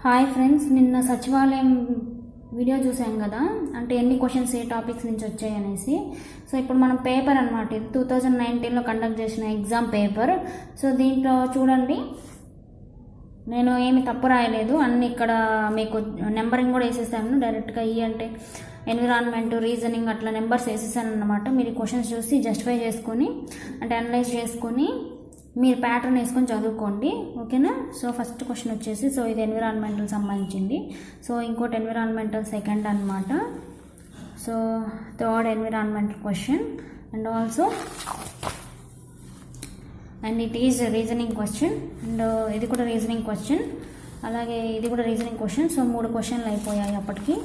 Hi friends, నిన్న సచివాలయం video చూసాం కదా, అంటే ఎన్ని క్వశ్చన్స్ ఏ టాపిక్స్ నుంచి వచ్చాయి అనేసి. సో ఇప్పుడు మనం పేపర్ అనమాట, ఇది 2019లో కండక్ట్ చేసిన ఎగ్జామ్ పేపర్. సో దీంట్లో చూడండి, నేను ఏమి తప్పు రాయలేదు, అన్ని ఇక్కడ మీకు నెంబరింగ్ కూడా వేసేసాను. డైరెక్ట్గా అంటే ఎన్విరాన్మెంట్, రీజనింగ్ అట్లా నెంబర్స్ వేసేసాను అనమాట. మీరు క్వశ్చన్స్ చూసి జస్టిఫై చేసుకొని అంటే అనలైజ్ చేసుకొని మీరు ప్యాటర్న్ వేసుకొని చదువుకోండి, ఓకేనా. సో ఫస్ట్ క్వశ్చన్ వచ్చేసి, సో ఇది ఎన్విరాన్మెంటల్ సంబంధించింది. సో ఇంకోటి ఎన్విరాన్మెంటల్ సెకండ్ అనమాట. So third environmental question and also and it is reasoning question and ఇది కూడా రీజనింగ్ క్వశ్చన్, అలాగే ఇది కూడా రీజనింగ్ క్వశ్చన్. సో 3 క్వశ్చన్లు అయిపోయాయి అప్పటికి.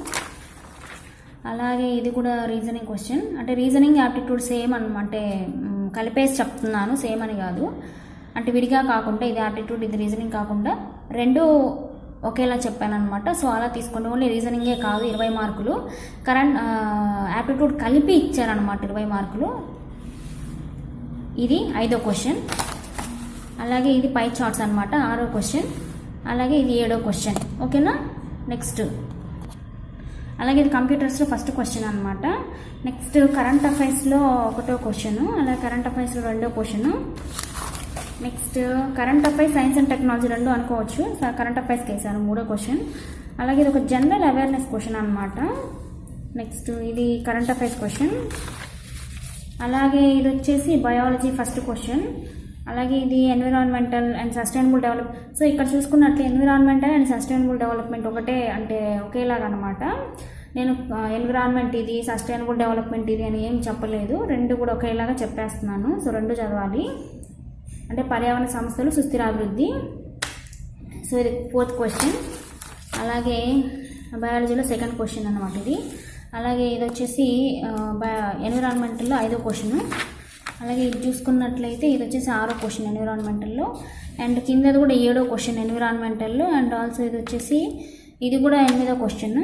అలాగే ఇది కూడా రీజనింగ్ క్వశ్చన్, అంటే రీజనింగ్ యాప్టిట్యూడ్ సేమ్ అంటే కలిపేసి చెప్తున్నాను, సేమ్ అని కాదు, అంటే విడిగా కాకుండా ఇది యాప్టిట్యూడ్ ఇది రీజనింగ్ కాకుండా రెండు ఒకేలా చెప్పాను అనమాట. సో అలా తీసుకోండి. ఓన్లీ రీజనింగే కాదు 20 మార్కులు, కరెంట్ యాప్టిట్యూడ్ కలిపి ఇచ్చారనమాట 20 మార్కులు. ఇది 5వ క్వశ్చన్, అలాగే ఇది పై చార్ట్స్ అనమాట 6వ క్వశ్చన్, అలాగే ఇది 7వ క్వశ్చన్, ఓకేనా. నెక్స్ట్ అలాగే ఇది కంప్యూటర్స్లో ఫస్ట్ క్వశ్చన్ అనమాట. నెక్స్ట్ కరెంట్ అఫైర్స్లో 1వ క్వశ్చన్, అలాగే కరెంట్ అఫైర్స్లో 2వ question. Next current affairs science and technology 2 అనుకోవచ్చు, కరెంట్ అఫైర్స్కి వేసాను 3వ క్వశ్చన్. అలాగే ఇది ఒక జనరల్ అవేర్నెస్ క్వశ్చన్ అనమాట. నెక్స్ట్ ఇది కరెంట్ అఫైర్స్ క్వశ్చన్, అలాగే ఇది వచ్చేసి బయాలజీ ఫస్ట్ క్వశ్చన్, అలాగే ఇది environmental and sustainable develop. So ఇక్కడ చూసుకున్నట్లే ఎన్విరాన్మెంటల్ అండ్ సస్టైనబుల్ డెవలప్మెంట్ ఒకటే, అంటే ఒకేలాగా అనమాట. నేను ఎన్విరాన్మెంట్ ఇది, సస్టైనబుల్ డెవలప్మెంట్ ఇది అని ఏం చెప్పలేదు, రెండు కూడా ఒకేలాగా చెప్పేస్తున్నాను. సో 2 చదవాలి, అంటే పర్యావరణ సంస్థలు, సుస్థిరాభివృద్ధి. సో ఇది 4th క్వశ్చన్, అలాగే బయాలజీలో 2nd క్వశ్చన్ అనమాట ఇది. అలాగే ఇది వచ్చేసి ఎన్విరాన్మెంటల్లో 5వ క్వశ్చన్. అలాగే ఇది చూసుకున్నట్లయితే ఇది వచ్చేసి 6వ క్వశ్చన్ ఎన్విరాన్మెంటల్లో, అండ్ కిందది కూడా 7వ క్వశ్చన్ ఎన్విరాన్మెంటల్లో, అండ్ ఆల్సో ఇది వచ్చేసి ఇది కూడా 8వ క్వశ్చన్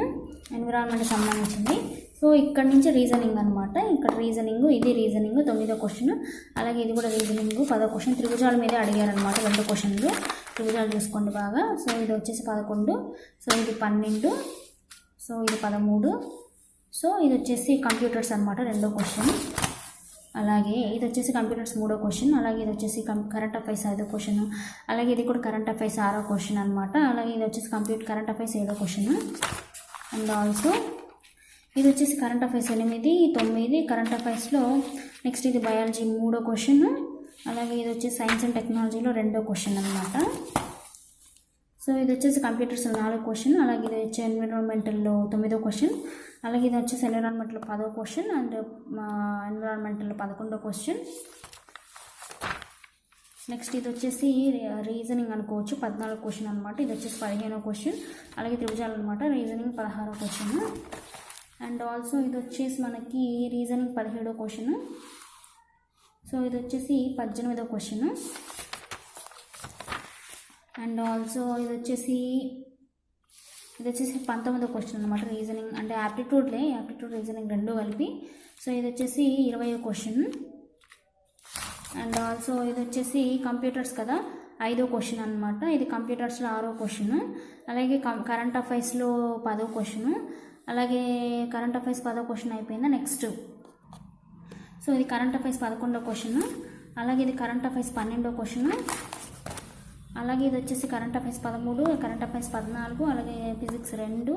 ఎన్విరాన్మెంట్ సంబంధించింది. సో ఇక్కడ నుంచి రీజనింగ్ అనమాట, ఇక్కడ రీజనింగ్, ఇది రీజనింగ్ 9వ క్వశ్చన్, అలాగే ఇది కూడా రీజనింగ్ 10వ క్వశ్చన్. త్రిభుజాల మీదే అడిగారనమాట 2 క్వశ్చన్లు, త్రిభుజాలు చూసుకోండి బాగా. సో ఇది వచ్చేసి 11, సో ఇది 12, సో ఇది 13. సో ఇది వచ్చేసి కంప్యూటర్స్ అనమాట 2వ క్వశ్చన్, అలాగే ఇది వచ్చేసి కంప్యూటర్స్ 3వ క్వశ్చన్, అలాగే ఇది వచ్చేసి కరెంట్ అఫైర్స్ 5వ క్వశ్చన్, అలాగే ఇది కూడా కరెంట్ అఫైర్స్ 6వ క్వశ్చన్ అనమాట. అలాగే ఇది వచ్చేసి కరెంట్ అఫైర్స్ 7వ క్వశ్చన్, అండ్ ఆల్సో ఇది వచ్చేసి కరెంట్ అఫైర్స్ 8, 9 కరెంట్ అఫైర్స్లో. నెక్స్ట్ ఇది బయాలజీ 3వ క్వశ్చన్, అలాగే ఇది వచ్చేసి సైన్స్ అండ్ టెక్నాలజీలో 2వ క్వశ్చన్ అనమాట. సో ఇది వచ్చేసి కంప్యూటర్స్ 4వ క్వశ్చన్, అలాగే ఇది వచ్చి ఎన్విరాన్మెంటల్లో 9వ క్వశ్చన్, అలాగే ఇది వచ్చేసి ఎన్విరాన్మెంట్లో 10వ క్వశ్చన్, అండ్ ఎన్విరాన్మెంటల్లో 11వ క్వశ్చన్. నెక్స్ట్ ఇది వచ్చేసి రీజనింగ్ అనుకోవచ్చు 14వ క్వశ్చన్ అనమాట. ఇది వచ్చేసి 15వ క్వశ్చన్, అలాగే త్రిభుజాలు అనమాట రీజనింగ్ 16వ క్వశ్చన్, అండ్ ఆల్సో ఇది వచ్చేసి మనకి రీజనింగ్ 17వ క్వశ్చన్. సో ఇది వచ్చేసి 18వ క్వశ్చన్, అండ్ ఆల్సో ఇది వచ్చేసి 19వ క్వశ్చన్ అనమాట. రీజనింగ్ అంటే యాప్టిట్యూడ్ రీజనింగ్ 2 కలిపి. సో ఇది వచ్చేసి 20వ క్వశ్చన్, అండ్ ఆల్సో ఇది వచ్చేసి కంప్యూటర్స్ కదా 5వ క్వశ్చన్ అనమాట. ఇది కంప్యూటర్స్లో 6వ క్వశ్చన్, అలాగే కరెంట్ అఫైర్స్లో 10వ క్వశ్చన్, అలాగే కరెంట్ అఫైర్స్ 10వ క్వశ్చన్ అయిపోయిందా. నెక్స్ట్ సో ఇది కరెంట్ అఫైర్స్ 11వ క్వశ్చన్, అలాగే ఇది కరెంట్ అఫైర్స్ 12వ క్వశ్చన్, అలాగే ఇది వచ్చేసి కరెంట్ అఫైర్స్ 13, కరెంట్ అఫైర్స్ 14, అలాగే ఫిజిక్స్ 2,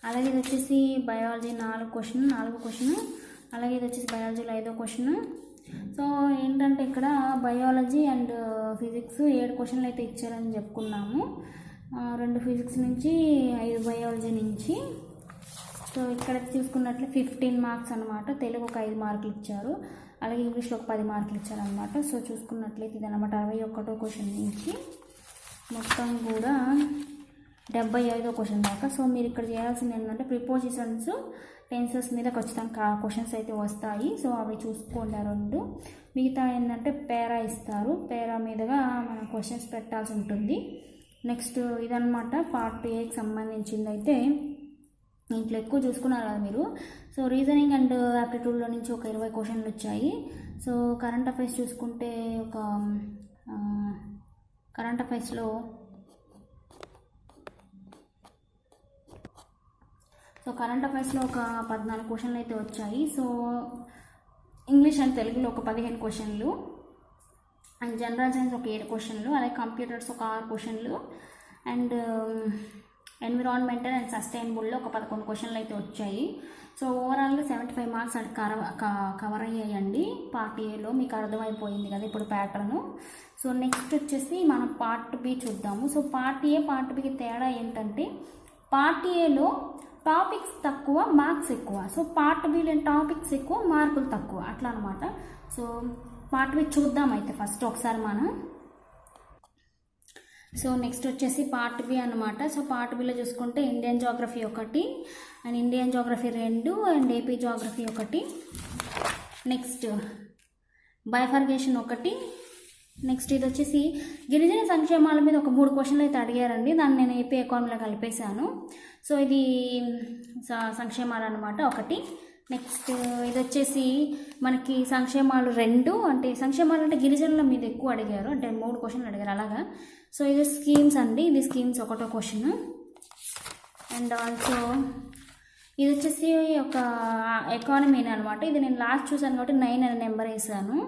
అలాగే ఇది వచ్చేసి బయాలజీ 4వ క్వశ్చన్, అలాగే ఇది వచ్చేసి బయాలజీలో 5వ క్వశ్చన్. సో ఏంటంటే ఇక్కడ బయాలజీ అండ్ ఫిజిక్స్ 7 క్వశ్చన్లు అయితే ఇచ్చారని చెప్పుకున్నాము, 2 ఫిజిక్స్ నుంచి 5 బయాలజీ నుంచి. సో ఇక్కడ చూసుకున్నట్లే 15 మార్క్స్ అనమాట. తెలుగు ఒక 5 మార్కులు ఇచ్చారు, అలాగే ఇంగ్లీష్లో ఒక 10 మార్కులు ఇచ్చారనమాట. సో చూసుకున్నట్లయితే ఇది అనమాట 61వ క్వశ్చన్ నుంచి మొత్తం కూడా 75వ క్వశ్చన్ దాకా. సో మీరు ఇక్కడ చేయాల్సింది ఏంటంటే ప్రిపోజిషన్స్, టెన్సెస్ మీద ఖచ్చితంగా క్వశ్చన్స్ అయితే వస్తాయి. సో అవి చూసుకోండి 2. మిగతా ఏంటంటే పేరా ఇస్తారు, పేరా మీదుగా మనం క్వశ్చన్స్ పెట్టాల్సి ఉంటుంది. నెక్స్ట్ ఇదనమాట పార్ట్ ఏకి సంబంధించింది. అయితే ఇంట్లో ఎక్కువ చూసుకున్నారు కదా మీరు. సో రీజనింగ్ అండ్ యాప్టిట్యూడ్లో నుంచి ఒక 20 క్వశ్చన్లు వచ్చాయి. సో కరెంట్ అఫైర్స్ చూసుకుంటే ఒక కరెంట్ అఫైర్స్లో ఒక 14 క్వశ్చన్లు అయితే వచ్చాయి. సో ఇంగ్లీష్ అండ్ తెలుగులో ఒక 15 క్వశ్చన్లు, అండ్ జనరల్ సైన్స్ ఒక 7 క్వశ్చన్లు, అలాగే కంప్యూటర్స్ ఒక 6 క్వశ్చన్లు, అండ్ ఎన్విరాన్మెంటల్ అండ్ సస్టైనబుల్లో ఒక 11 క్వశ్చన్లు అయితే వచ్చాయి. సో ఓవరాల్గా 75 మార్క్స్ అది కవర్ అయ్యాయండి పార్ట్ ఏలో. మీకు అర్థమైపోయింది కదా ఇప్పుడు ప్యాటర్ను. సో నెక్స్ట్ వచ్చేసి మనం పార్ట్ బి చూద్దాము. సో పార్ట్ ఏ పార్ట్ బికి తేడా ఏంటంటే, పార్ట్ ఏలో టాపిక్స్ తక్కువ, మార్క్స్ ఎక్కువ. సో పార్ట్ బిలో టాపిక్స్ ఎక్కువ, మార్కులు తక్కువ, అట్లా అనమాట. సో పార్ట్ బి చూద్దాం అయితే ఫస్ట్ ఒకసారి మనం. సో నెక్స్ట్ వచ్చేసి పార్ట్ బి అనమాట. సో పార్ట్ బిలో చూసుకుంటే Indian geography 1, and Indian geography 2, and AP geography 1. Next bifurcation 1. Next ఇది వచ్చేసి గిరిజన సంక్షేమాల మీద ఒక 3 క్వశ్చన్లు అయితే అడిగారండి. దాన్ని నేను ఏపీ ఎకానమీలో కలిపేశాను. సో ఇది సంక్షేమాలు అనమాట 1. నెక్స్ట్ ఇది వచ్చేసి మనకి సంక్షేమాలు 2, అంటే సంక్షేమాలు అంటే గిరిజనుల మీద ఎక్కువ అడిగారు, అంటే 3 క్వశ్చన్లు అడిగారు అలాగా. సో ఇది స్కీమ్స్ అండి, ఇది స్కీమ్స్ 1 క్వశ్చన్. అండ్ ఆల్సో ఇది వచ్చేసి ఒక ఎకానమీని అనమాట. ఇది నేను లాస్ట్ చూసాను కాబట్టి 9 అనే నెంబర్ వేసాను.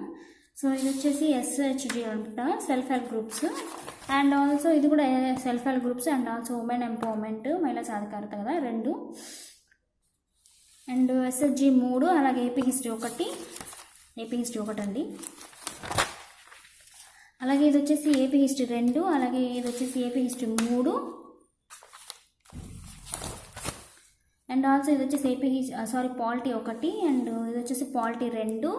సో ఇది వచ్చేసి SHG అంట, self help groups. And also ఇది కూడా self help groups, and also women empowerment, మహిళా సాధికారత కదా 2. అండ్ SHG 3, అలాగే ఏపీ హిస్టరీ 1 అండి. అలాగే ఇది వచ్చేసి ఏపీ హిస్టరీ 2, అలాగే ఇది వచ్చేసి ఏపీ హిస్టరీ 3. అండ్ ఆల్సో ఇది వచ్చేసి పాలిటీ 1, అండ్ ఇది వచ్చేసి పాలిటీ 2.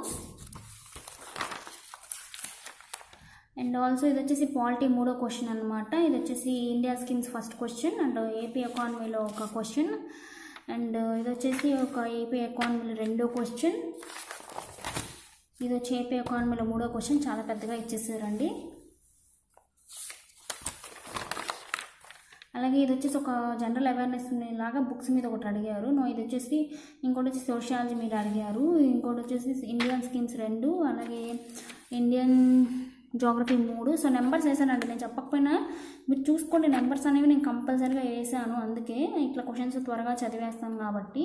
అండ్ ఆల్సో ఇది వచ్చేసి పాలిటీ 3వ క్వశ్చన్ అనమాట. ఇది వచ్చేసి India schemes first question, and AP ఎకానమీలో ఒక క్వశ్చన్, అండ్ ఇది వచ్చేసి ఒక ఏపీ ఎకానమీలో 2వ క్వశ్చన్. ఇది వచ్చి ఏపీ ఎకానమీలో 3వ క్వశ్చన్. చాలా పెద్దగా ఇచ్చేసారండి. అలాగే ఇది వచ్చేసి ఒక జనరల్ అవేర్నెస్ లాగా బుక్స్ మీద ఒకటి అడిగారు. ఇది వచ్చేసి ఇంకోటి వచ్చి సోషియాలజీ మీద అడిగారు. ఇంకోటి వచ్చేసి ఇండియన్ స్కీమ్స్ 2, అలాగే ఇండియన్ జోగ్రఫీ 3. సో నెంబర్స్ వేసానండి, నేను చెప్పకపోయినా మీరు చూసుకోండి. నెంబర్స్ అనేవి నేను కంపల్సరీగా వేసాను, అందుకే ఇట్లా క్వశ్చన్స్ త్వరగా చదివేస్తాను కాబట్టి.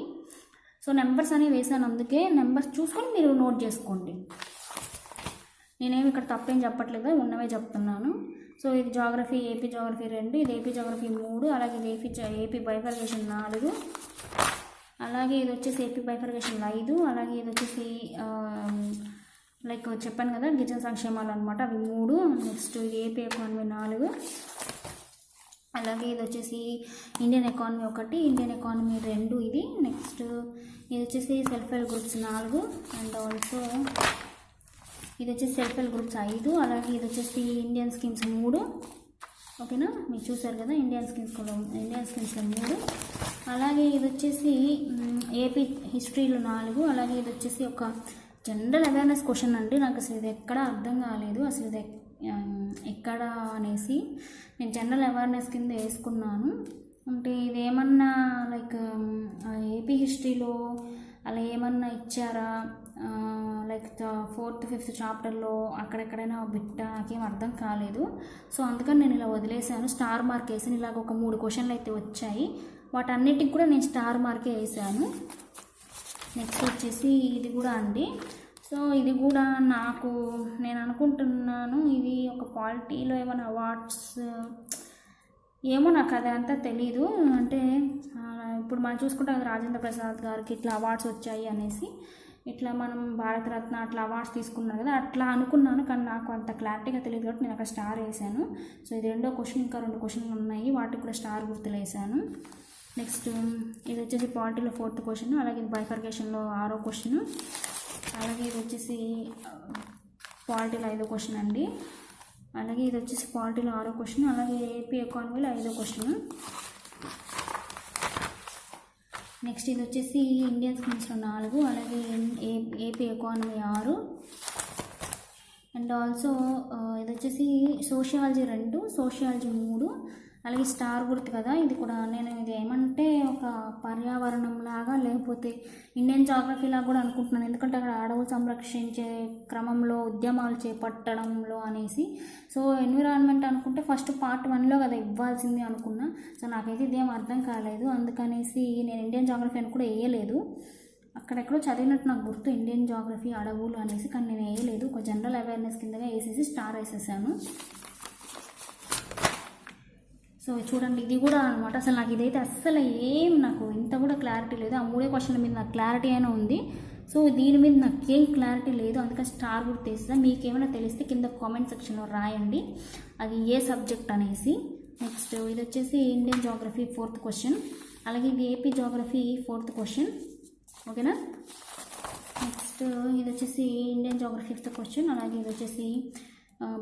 సో నెంబర్స్ అనేవి వేసాను, అందుకే నెంబర్స్ చూసుకొని మీరు నోట్ చేసుకోండి. నేనేమి ఇక్కడ తప్పేం చెప్పట్లేదు, ఉన్నవే చెప్తున్నాను. సో ఇది జోగ్రఫీ, ఏపీ జోగ్రఫీ 2, ఇది ఏపీ జోగ్రఫీ 3, అలాగే ఇది ఏపీ బైఫర్గేషన్ 4, అలాగే ఇది వచ్చేసి ఏపీ బైఫర్గేషన్ 5, అలాగే ఇది వచ్చేసి లైక్ చెప్పాను కదా గిరిజన సంక్షేమాలు అనమాట, అవి 3. నెక్స్ట్ ఏపీ ఎకానమీ 4, అలాగే ఇది వచ్చేసి ఇండియన్ ఎకానమీ 1, ఇండియన్ ఎకానమీ 2 ఇది. నెక్స్ట్ ఇది వచ్చేసి self help groups 4, and also ఇది వచ్చేసి సెల్ఫ్ హెల్ప్ గ్రూప్స్ 5, అలాగే ఇది వచ్చేసి ఇండియన్ స్కీమ్స్ 3. ఓకేనా, మీరు చూసారు కదా ఇండియన్ స్కీమ్స్లో 3. అలాగే ఇది వచ్చేసి ఏపీ హిస్టరీలో 4, అలాగే ఇది వచ్చేసి ఒక జనరల్ అవేర్నెస్ క్వశ్చన్ అండి. నాకు అసలు ఇది ఎక్కడ అర్థం కాలేదు, అసలు ఇది ఎక్కడ అనేసి నేను జనరల్ అవేర్నెస్ కింద వేసుకున్నాను. అంటే ఇది ఏమన్నా లైక్ ఏపీ హిస్టరీలో అలా ఏమన్నా ఇచ్చారా, లైక్ 4th 5th చాప్టర్లో అక్కడెక్కడైనా బిట్ట, నాకేం అర్థం కాలేదు. సో అందుకని నేను ఇలా వదిలేసాను, స్టార్ మార్క్ వేసాను. ఇలాగ ఒక 3 క్వశ్చన్లు అయితే వచ్చాయి, వాటన్నిటికి కూడా నేను స్టార్ మార్కే వేసాను. నెక్స్ట్ వచ్చేసి ఇది కూడా అండి. సో ఇది కూడా నేను అనుకుంటున్నాను ఇది ఒక పాలిటీలో ఏమైనా అవార్డ్స్ ఏమో, నాకు అదంతా తెలీదు. అంటే ఇప్పుడు మనం చూసుకుంటాం రాజేంద్ర ప్రసాద్ గారికి ఇట్లా అవార్డ్స్ వచ్చాయి అనేసి, ఇట్లా మనం భారతరత్న అట్లా అవార్డ్స్ తీసుకున్నాను కదా, అట్లా అనుకున్నాను. కానీ నాకు అంత క్లారిటీగా తెలియదు కాబట్టి నేను అక్కడ స్టార్ వేసాను. సో ఇది 2వ క్వశ్చన్, ఇంకా 2 క్వశ్చన్లు ఉన్నాయి, వాటికి కూడా స్టార్ గుర్తులు వేసాను. నెక్స్ట్ ఇది వచ్చేసి పాలిటీలో 4th క్వశ్చన్, అలాగే బైఫర్గేషన్లో 6వ క్వశ్చన్, అలాగే ఇది వచ్చేసి పాలిటీలో 5వ క్వశ్చన్ అండి. అలాగే ఇది వచ్చేసి పాలిటీలో 6వ క్వశ్చన్, అలాగే ఏపీ ఎకానమీలో 5వ క్వశ్చన్. నెక్స్ట్ ఇది వచ్చేసి ఇండియన్ స్కీమ్స్లో 4, అలాగే ఏపీ ఎకానమీ 6, అండ్ ఆల్సో ఇది వచ్చేసి సోషియాలజీ 2, సోషియాలజీ 3, అలాగే స్టార్ గుర్తు కదా, ఇది కూడా నేను ఇది ఏమంటే ఒక పర్యావరణం లాగా లేకపోతే ఇండియన్ జాగ్రఫీ లాగా కూడా అనుకుంటున్నాను, ఎందుకంటే అక్కడ అడవులు సంరక్షించే క్రమంలో ఉద్యమాలు చేపట్టడంలో అనేసి. సో ఎన్విరాన్మెంట్ అనుకుంటే ఫస్ట్ పార్ట్ 1లో కదా ఇవ్వాల్సింది అనుకున్నా. సో నాకైతే ఇదేం అర్థం కాలేదు, అందుకనేసి నేను ఇండియన్ జాగ్రఫీ అని కూడా వేయలేదు. అక్కడెక్కడో చదివినట్టు నాకు గుర్తు ఇండియన్ జాగ్రఫీ అడవులు అనేసి, కానీ నేను వేయలేదు, ఒక జనరల్ అవేర్నెస్ కిందగా వేసేసి స్టార్ వేసేసాను. సో చూడండి ఇది కూడా అనమాట. అసలు నాకు ఇదైతే అస్సలు నాకు ఇంత కూడా క్లారిటీ లేదు. ఆ 3 క్వశ్చన్ల మీద నాకు క్లారిటీ అయినా ఉంది, సో దీని మీద నాకు ఏం క్లారిటీ లేదు, అందుకని స్టార్ గుర్తు వేస్తా. మీకు ఏమైనా తెలిస్తే కింద కామెంట్ సెక్షన్లో రాయండి అది ఏ సబ్జెక్ట్ అనేసి. నెక్స్ట్ ఇది వచ్చేసి ఇండియన్ జాగ్రఫీ 4th క్వశ్చన్, అలాగే ఇది ఏపీ జాగ్రఫీ 4th క్వశ్చన్, ఓకేనా. నెక్స్ట్ ఇది వచ్చేసి ఇండియన్ జాగ్రఫీ 5th క్వశ్చన్, అలాగే ఇది వచ్చేసి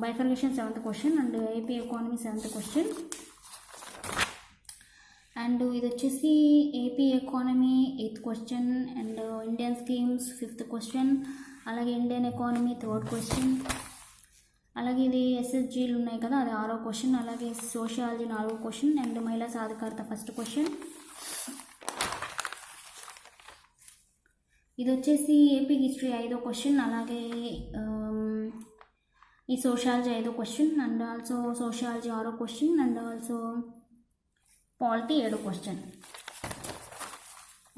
bifurcation 7th question and AP economy 7th question. And ఇది వచ్చేసి AP economy 8th question and Indian schemes 5th question, అలాగే ఇండియన్ ఎకానమీ 3rd క్వశ్చన్, అలాగే ఇది ఎస్ఎస్జీలు ఉన్నాయి కదా అది 6వ క్వశ్చన్, అలాగే సోషియాలజీ 4వ క్వశ్చన్ అండ్ మహిళా సాధికారత 1st క్వశ్చన్. ఇది వచ్చేసి ఏపీ హిస్టరీ 5వ క్వశ్చన్, అలాగే ఈ సోషియాలజీ 5వ క్వశ్చన్ అండ్ ఆల్సో సోషియాలజీ 6వ క్వశ్చన్ అండ్ ఆల్సో పాలిటీ 7వ క్వశ్చన్.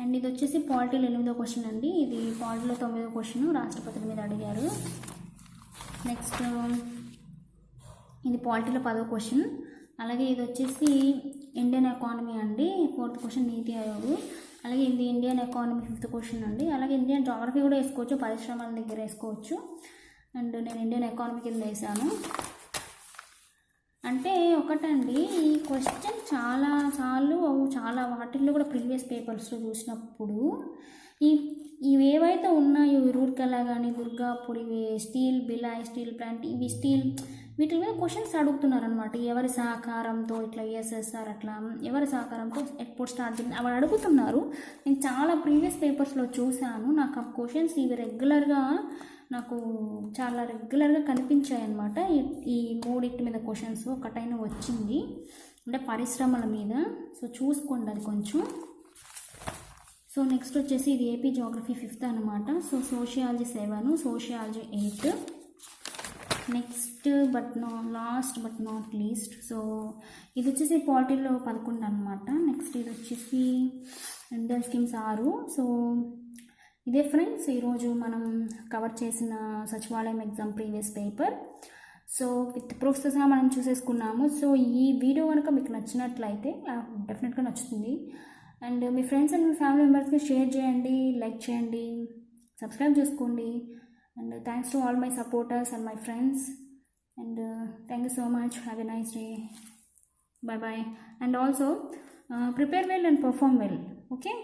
అండ్ ఇది వచ్చేసి పాలిటీలో 8వ క్వశ్చన్ అండి, ఇది పాలిటీలో 9వ క్వశ్చన్ రాష్ట్రపతుల మీద అడిగారు. నెక్స్ట్ ఇది పాలిటీలో 10వ క్వశ్చన్, అలాగే ఇది వచ్చేసి ఇండియన్ ఎకానమీ అండి 4th క్వశ్చన్ నీతి ఆయోగ్, అలాగే ఇది ఇండియన్ ఎకానమీ 5th క్వశ్చన్ అండి, అలాగే ఇండియన్ జాగ్రఫీ కూడా వేసుకోవచ్చు, పరిశ్రమల దగ్గర వేసుకోవచ్చు. అండ్ నేను ఇండియన్ ఎకానమీ కింద వేసాను. అంటే ఒకటండి ఈ క్వశ్చన్ చాలా వాటిల్లో కూడా ప్రీవియస్ పేపర్స్లో చూసినప్పుడు ఇవేవైతే ఉన్నాయో రూర్కెలా కానీ దుర్గాపూర్ ఇవి స్టీల్ బిలాయ్ స్టీల్ ప్లాంట్ ఇవి స్టీల్ వీటి మీద క్వశ్చన్స్ అడుగుతున్నారనమాట. ఎవరి సహకారంతో ఇట్లా యూఎస్ఎస్ఆర్ అట్లా ఎవరి సహకారంతో ఎక్స్పోర్ట్ స్టార్ట్ చేసింది అవి అడుగుతున్నారు. నేను చాలా ప్రీవియస్ పేపర్స్లో చూశాను, నాకు ఆ క్వశ్చన్స్ ఇవి చాలా రెగ్యులర్గా కనిపించాయి అనమాట. ఈ 3 మీద క్వశ్చన్స్ ఒకటైనా వచ్చింది అంటే పరిశ్రమల మీద. సో చూసుకోండి అది కొంచెం. సో నెక్స్ట్ వచ్చేసి ఇది ఏపీ జాగ్రఫీ 5th అనమాట. So sociology 7, sociology 8. Next last but not least so ఇది వచ్చేసి పాలిటీలో 11 అనమాట. నెక్స్ట్ ఇది వచ్చేసి ఇండియన్ స్కీమ్స్ 6. సో ఇదే ఫ్రెండ్స్ ఈరోజు మనం కవర్ చేసిన సచివాలయం exam previous paper. So with proofs సహా మనం చూసేసుకున్నాము. సో ఈ వీడియో కనుక మీకు నచ్చినట్లయితే డెఫినెట్గా నచ్చుతుంది. And me friends and me family మెంబర్స్కి షేర్ చేయండి, లైక్ చేయండి, సబ్స్క్రైబ్ చేసుకోండి. And thanks to all my supporters and my friends. And thank you so much. Have a nice day. Bye bye. And also prepare well and perform well. Okay.